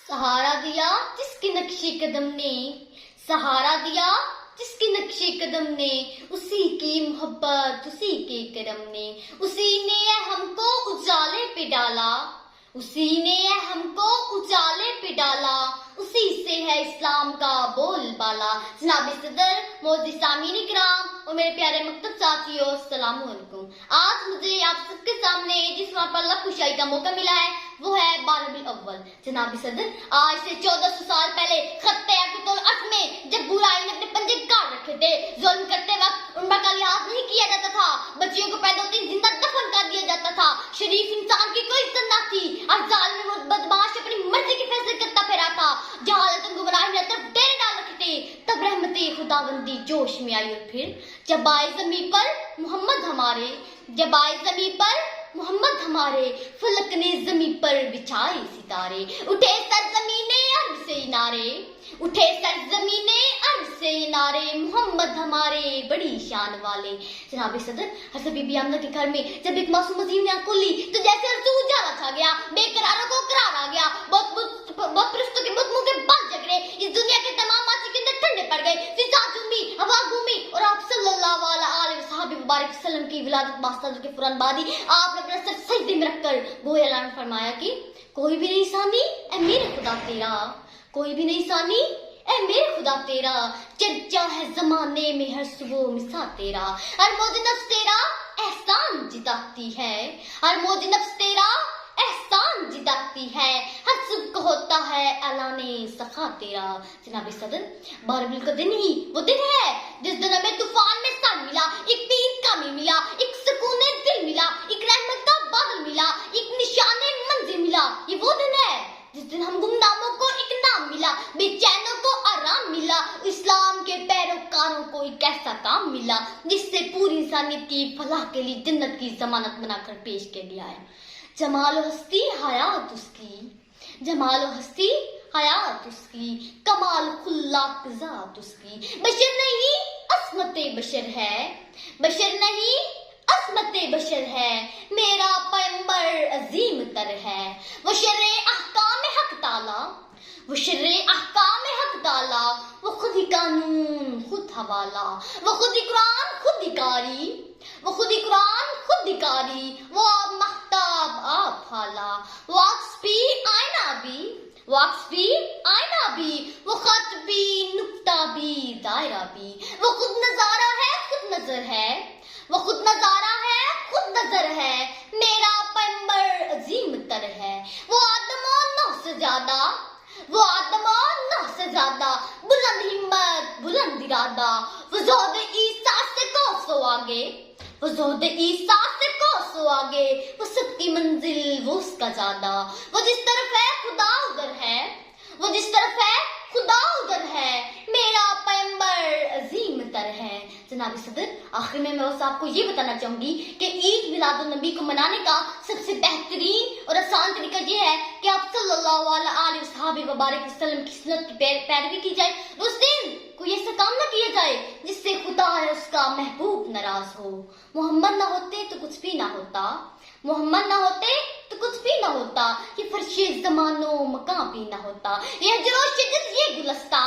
सहारा दिया जिसके नक्शे कदम ने, सहारा दिया जिसके नक्शे कदम ने, उसी की मोहब्बत उसी के करम ने, उसी ने हमको उजाले पे डाला, उसी ने हमको उजाले पे डाला, उसी से है इस्लाम का बोलबाला। जनाब सदर, मोदी सामीन इकराम और मेरे प्यारे मकतब साथियों, अस्सलाम वालेकुम। आज मुझे आप सबके सामने जिस वहाँ पर अल्लाह खुशाई का मौका मिला है वो है 12 रबीउल अव्वल। जनाब सदर, आज से 1400 साल पहले खत्ते अब्दुल अस में जब बुराई ने अपने पंजे गाड़ रखे थे, जुल्म करते वक्त उन पर का लिहाज नहीं किया जाता था, बच्चियों को पैदा होते ही जिंदा दफन कर दिया जाता था, शरीफ इंसान की कोई इज्जत न थी और जालिम और बदमाश अपनी मर्जी के फैसले करता फिरा था, जहालत और गुमराही ने तरफ डेरे डाल रखे थे। तब रहमते खुदाबंदी जोश में आई और फिर जब आए जमीन पर मोहम्मद हमारे, जब आए जमीन पर मोहम्मद हमारे, फलक ने जमीन पर बिछाए सितारे, उठे सरजमीने अर्ज से नारे, उठे सरजमीने अर्ज से नारे, मोहम्मद हमारे बड़ी शान वाले। जनाब सदर, हज़रत बीबी आमना के घर में जब एक मासूम अजीम ने आंख खोली तो जैसे रसूल उजाला छा गया, बेकरारों को करार आ गया, बहुत परस्तों के मुंह के बाल जग रहे, इस दुनिया के तमाम आशिक अंदर ठंडे पड़ गए, फिजा झूमी, हवा घूमी और आप सल्लल्लाहु अलैहि वसल्लम की विलादत वास्ता के फौरन बाद ही आपने अपना सर सजदे में रखकर गोया ऐलान फरमाया कि कोई भी नहीं सानी ऐ मेरे खुदा तेरा, कोई भी नहीं सानी ऐ मेरे खुदा तेरा, चर्चा है जमाने में हर सुबह मिसा तेरा, हर मौज नफ्स तेरा एहसान जिताती है, हर मौज नफ्स तेरा एहसान जिताती है, हर सुबह होता है ऐलाने सखा तेरा। जनाब सदर, 12 रबीउल का दिन ही वो दिन है जिस दिन हमें तूफान में सन मिला, एक तीर कामी मिला, एक सुकून दिल मिला, एक रहमत का बादल मिला, एक निशाने मंजिल मिला। ये वो दिन है जिस दिन हम गुमनामों को एक नाम मिला, बेचैनों को आराम मिला, इस्लाम के पैरोकारों को एक ऐसा काम मिला जिससे पूरी इंसानियत की फलाह के लिए जन्नत की जमानत बनाकर पेश किया गया है। जमाल हस्ती हयात उसकी, जमाल हस्ती हयात उसकी, कमाल खुल्लाक ज़ात उसकी, बशर नहीं अस्मते बशर है, बशर नहीं अस्मते बशर है, मेरा पैगंबर अजीम तर है, वो शर्रे अहकाम हक ताला, वो शर्रे अहकाम हक ताला, वो खुद ही कानून खुद हवाला, वो खुद ही कुरान खुद ही कारी, वो खुद ही कुरान खुद ही कारी, वो आप महताब आप हाला, वो अक्स भी आईना भी, वो अक्स भी आईना भी, वो खत भी नुक्ता भी दायरा भी, वो खुद नजारा है खुद नजर है, वो खुद नजारा है खुद नजर है, मेरा पैगंबर अजीम तर है, वो आदम और नूह से ज्यादा, वो आदम और नूह से ज्यादा, बुलंद हिम्मत बुलंद इरादा, वो ज़ोद ईसा से कोसों आगे, वो ज़ोद ईसा से कोसों आगे, वो सबकी मंजिल वो उसका ज्यादा, वो जिस तरफ है खुदा उधर है, वो जिस तरफ है खुदा उधर है, मेरा पैगंबर अजीम तर है। जनाब सदर, आखिर में मैं आपको ये बताना चाहूंगी कि ईद मिलादुन नबी को मनाने का सबसे बेहतरीन और आसान तरीका ये है कि आप सल्लल्लाहु अलैहि वसल्लम की सुन्नत की पैरवी की जाए। उस दिन कोई ऐसा काम ना किया जाए जिससे खुदा है उसका महबूब नाराज हो। मोहम्मद ना होते तो कुछ भी ना होता, मोहम्मद ना होते तो कुछ भी ना होता, ये फर्शे ज़मानो मकां भी ना होता, ये हजरो शजर ये गुलस्ता,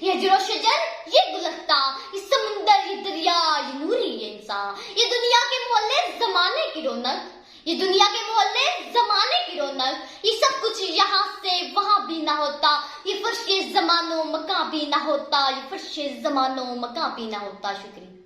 ये हजरो शजर ये गुलस्ता, ये समुंदर ये दरिया ये नूरी ये इंसान, ये दुनिया के मोहल्ले जमाने की रौनक, ये दुनिया के मोहल्ले जमाने की रौनक, ये सब कुछ यहाँ से वहां भी ना होता, ये फर्शे ज़मानो मकां भी ना होता, ये फर्शे ज़मानो मकां भी ना होता। शुक्रिया।